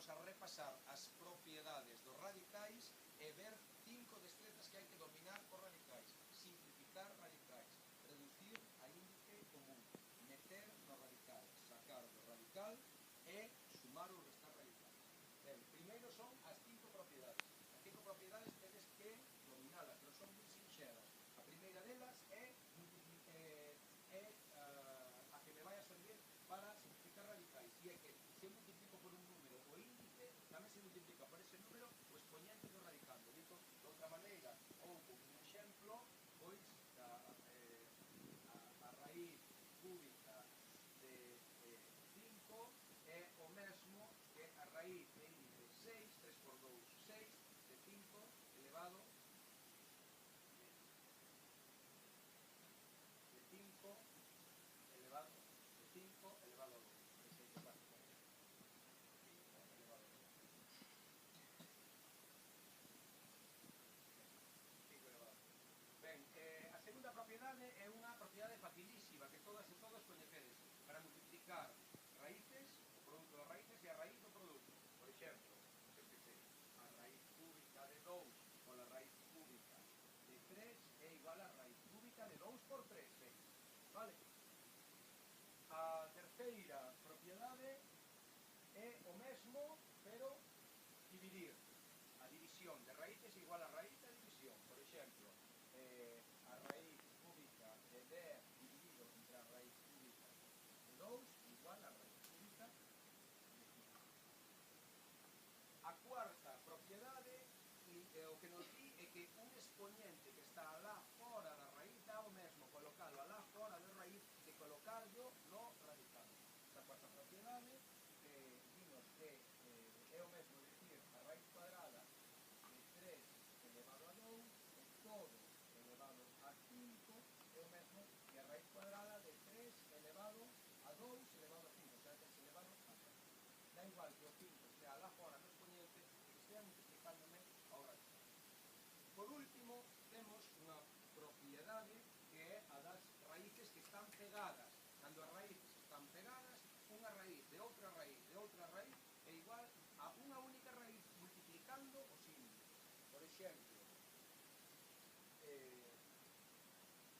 vamos a repasar as propiedades dos radicais e ver 5 destrezas que hai que dominar por radicais. Simplificar radicais, reducir a índice común, meter no radical, sacar do radical e sumar ou restar radicais. Ben, primeiro son as 5 propiedades. As 5 propiedades tedes que dominalas, pero son moi sinxelas. A primeira delas é a que me vai a servir para simplificar radicais, e é que se eu multiplico por un número o índice, tamén se multiplica por ese número o expoñente do radical. Dito de outra maneira, ou con un exemplo, pois a raíz cúbica de 5 é o mesmo que a raíz de índice 6, 3 por 2, 6, de 5 elevado de 5 elevado a 2. Ben, a segunda propiedade é unha propiedade facilísima que todas e todos coñecedes para multiplicar raíces, o produto das raíces e a raíz do produto. Por exemplo, a raíz cúbica de 2 pola raíz cúbica de 3 é igual a raíz cúbica de 2 por 3, vale? A terceira propiedade é o mesmo, pero dividir. A división de raíces é igual a raíz da división. Por exemplo, a raíz cúbica de 10 dividido entre a raíz cúbica de 2 igual a raíz cúbica de 5. A cuarta propiedade, o que nos di é que un exponente que está alá fora da raíz dá o mesmo colocalo alá fora da raíz que colocarlo no radical. Esta cuarta propiedade vimos que é o mesmo decir a raíz cuadrada de 3 elevado a 2 e todo elevado a 5 é o mesmo que a raíz cuadrada de 3 elevado a 2 elevado a 5, o sea, 3 elevado a 3. Da igual que o 5 estea alá fora no exponente e que estea multiplicándome ao radical. Por último, temos unha propiedade que é a das raíces que están pegadas. Cando as raíces están pegadas, unha raíz de outra raíz é igual a unha única raíz multiplicando os índices. Por exemplo,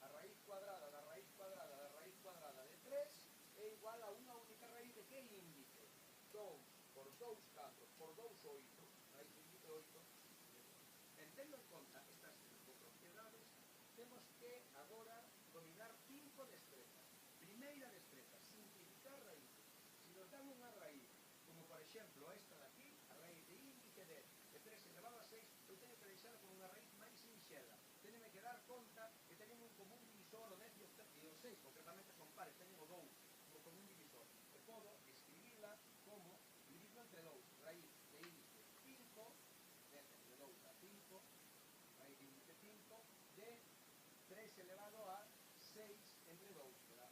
a raíz cuadrada da raíz cuadrada da raíz cuadrada de 3 é igual a unha única raíz de que índice? 2 por 2, 4 por 2, 8. Raíz de índice 8. Tendo en conta estas 5 propiedades, temos que agora dominar 5 destrezas. Primeira destreza, simplificar raíces. Se nos dan unha raíz, como por exemplo esta de aquí, a raíz de índice de 3 elevado a 6, eu teño que deixar con unha raíz máis sinxela. Téneme que dar conta que teñen un común divisor o 10 e o 6, concretamente son pares, teñen o 2 como común divisor. E podo escribila como dividirlo entre 2, raíz de índice 5, de 2 a 5, raíz de índice 5, de 3 elevado a 6 entre 2, ¿verdad?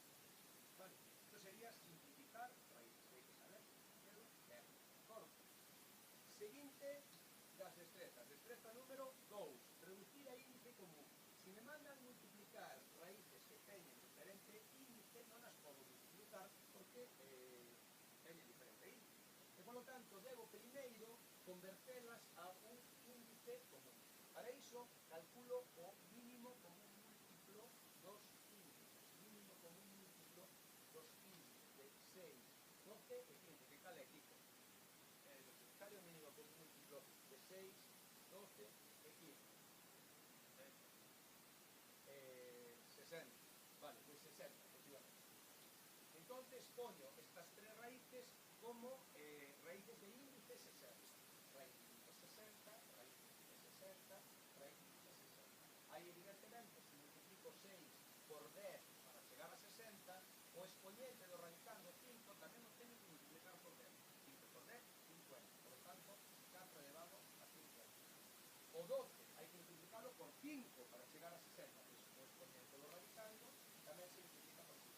Vale, isto sería simplificar raíces, hai que saber, corto. Seguinte das destrezas, destreza número 2, reducir a índice común. Se me mandan multiplicar raíces que teñen diferente índice, non as podo multiplicar porque teñen diferente índice. E, polo tanto, debo primeiro convertelas a un índice común. Para iso, calculo o mínimo común múltiplo dos índices. Mínimo común múltiplo dos índices de 6, 12 e 15, que cal é, Kiko? Cal é o mínimo común múltiplo de 6, 12 e 15? 60. Vale, de 60, efectivamente. Entonces, poño estas tres raíces como raíces de índice 60. Raíz de índice 60, raíz de índice 60, raíz de índice 60. Aí, evidentemente, se multiplico 6 por 10 para chegar a 60, o exponente do radical de 5 tamén o teño que multiplicar por 10. 5 por 10, 50. Por lo tanto, 4 elevado a 50. O 12 hai que multiplicarlo por 5 para chegar a 60, que é o exponente do radical, tamén se multiplica por 5.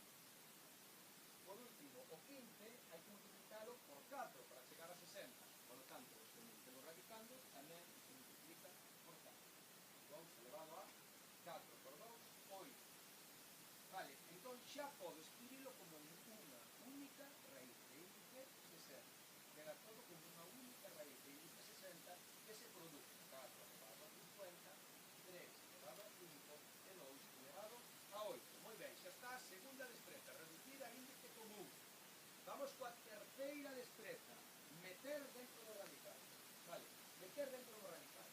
Por último, o 15 hai que multiplicarlo por 4 para chegar a 60. Por lo tanto, o exponente do radical tamén se multiplica por 4. 2 elevado a 4 por 2, 8. Vale, entón xa podo escribirlo como unha única raíz de índice 60. Queda todo como unha única coa terceira destreza, meter dentro do radical. Vale, meter dentro do radical.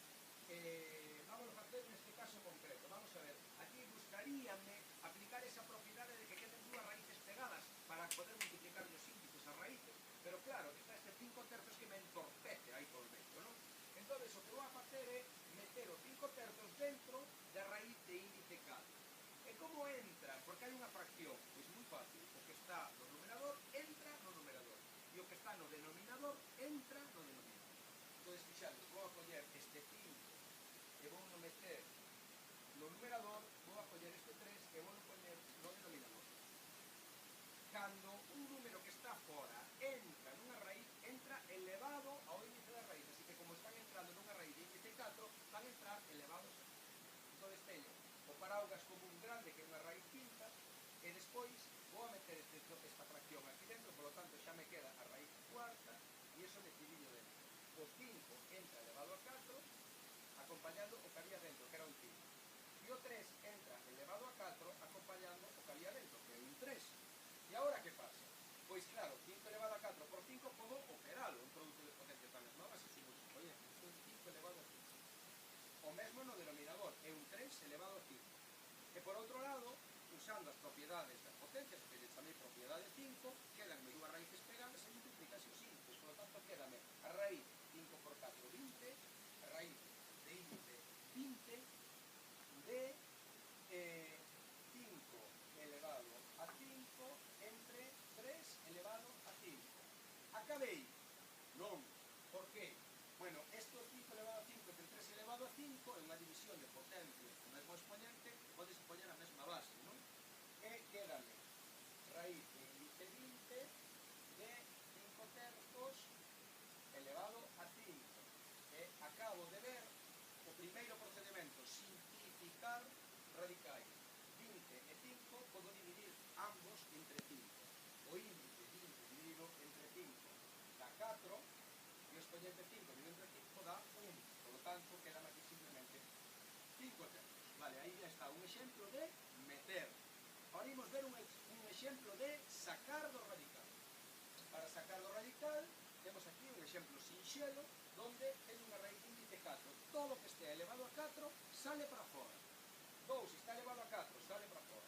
Vamos a facer neste caso concreto. Vamos a ver, aquí buscaríame aplicar esa propiedade de que queden dúas raíces pegadas para poder multiplicar os índices as raíces. Pero claro, está este 5 terzos que me entorpece aí por dentro, non? Entón, o que vou a facer é meter os 5 terzos dentro da raíz de índice 4. E como entra? Porque hai unha fracción. Pois moi fácil. O que está no numerador entra no numerador. E o que está no denominador entra no denominador. Entón, fixades, vou a coller este 5 e vou no meter no numerador, vou a coller este 3 e vou no poñer no denominador. Cando un número que está fora entra nunha raíz, entra elevado ao índice da raíz. Así que como están entrando nunha raíz de índice 4, van a entrar elevados a 4. Entón, teño o paraugas común grande, que é unha raíz quinta, e despois vou a meter esta fracción aquí dentro, polo tanto xa me queda a raíz cuarta, e iso me divido dentro. O 5 entra elevado a 4, acompañando o que había dentro, que era un 5. E o 3 entra elevado a 4, acompañando o que había dentro, que é un 3. E agora que pasa? Pois claro, 5 elevado a 4 por 5 podo operalo, un produto de potencias tan novas, e sumo, oye, isto é 5 elevado a 5. O mesmo no denominador, é un 3 elevado a 5. E por outro lado, usando as propiedades das potencias, que lle chamei propiedade 5, quedanme dúas raíces pegadas e multiplicase os índices. Por lo tanto, quédame a raíz 5 por 4, 20, a raíz de índice 20 de 5 elevado a 5 entre 3 elevado a 5. Acabei? Non. Por qué? Bueno, esto 5 elevado a 5 entre 3 elevado a 5 é unha división de potencias co mesmo exponente, podes poñer a mesma base, non? E quédame raíz de índice 20 de 5 terzos elevado a 5. E acabo de ver o primeiro procedimento, simplificar radicais. 20 e 5 podo dividir ambos entre 5. O índice 20 dividido entre 5 dá 4, e o exponente 5 dividido entre 5 dá 1. Por lo tanto, quedan aquí simplemente 5 terzos. Vale, aí ya está un exemplo de meter. Ahora imos ver un exemplo de sacar do radical. Para sacar do radical, temos aquí un exemplo sinxelo, donde ten unha raíz de índice 4. Todo que este elevado a 4 sale para fora. 2 está elevado a 4, sale para fora.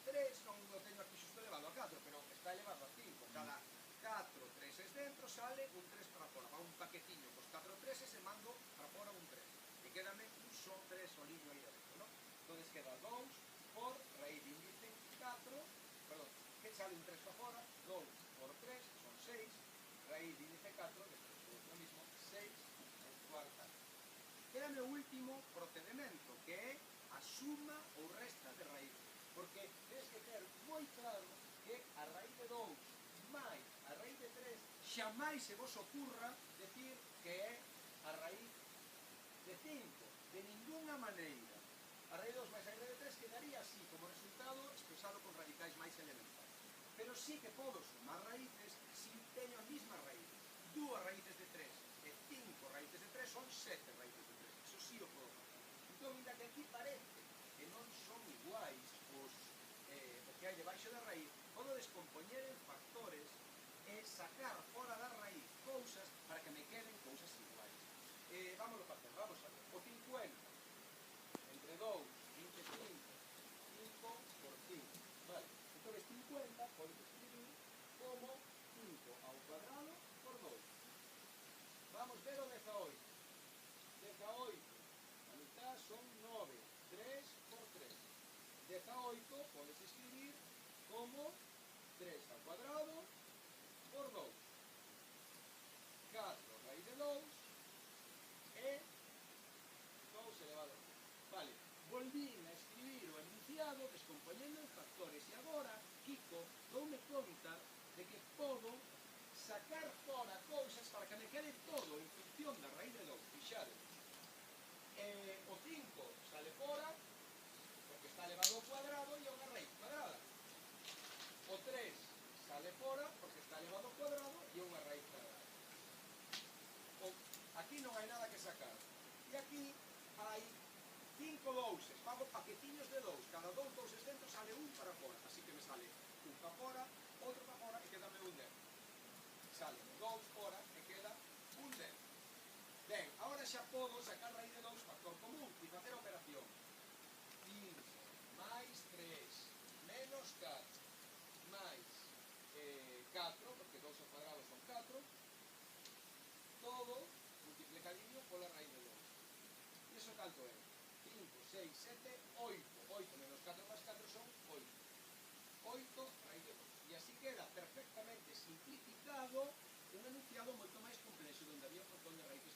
3 non o teño aquí xusto elevado a 4, pero está elevado a 5. Cada 4 treses dentro sale un 3 para fora. Va un paquetiño cos 4 treses e mando para fora un 3. E quédame un só 3 soliño aí dentro, non? Entón queda 2 por raíz de índice 4, perdón, que sale un 3 para fora, 2 por 3 son 6, raíz de índice 4, despois lo mismo, 6 en cuarta. Quédame o último procedimento, que é a suma ou resta de raíces. Porque tens que ter moi claro que a raíz de 2 máis a raíz de 3 xamais se vos ocurra decir que é a raíz de 5. De ninguna maneira. A raíz de 2 máis a raíz de 3 quedaría así, como resultado expresado con radicais máis elementales. Pero sí que podo sumar raíces si teño a mesma raíz. 2 raíces de 3 e 5 raíces de 3 son 7 raíces de 3. Eso sí o podo facer. Entón, ainda que aquí parece que non son iguais o que hai debaixo da raíz, podo descompoñer en factores e sacar fora da raíz cousas para que me queden cousas iguais. Vamos a facer, vamos a ver. O 50 entre 2, 25, 5 por 5. Vale, entón 50 podes escribir como 5 ao cuadrado por 2. Vamos ver o 18. 18, a mitad son 9, 3 por 3. 18 podes escribir como 3 ao cuadrado por 2. 4 raíz de 2 e 2 elevado a 2. Vale, volvín a escribir o enunciado descompoñendo en factores e agora, Kiko, doume conta de que podo sacar fora cousas para que me quede todo en función da raíz de 2. Fixade, o 5 sale fora porque está elevado ao cuadrado e é unha raíz cuadrada. O 3 sale fora porque está elevado ao cuadrado e é unha raíz cuadrada. Aquí non hai nada que sacar. E aquí hai 5 douses. Fago paquetiños de 2. Cada 2 doses dentro sale un para fora. Así que me sale un para fora, outro para fora e quedame 2 fora e queda un 10. Ben, agora xa podo sacar raíz de 2 factor común e facer a operación. 15 máis 3 menos 4 máis 4, porque 2 ao cuadrado son 4, todo multiplicadinho pola raíz de 2. E iso canto é? 5, 6, 7, 8. 8 menos 4 más 4 son 8. 8 raíz de 2. E así queda perfectamente simplificado un enunciado moito máis complexo, onde había un montón de raíces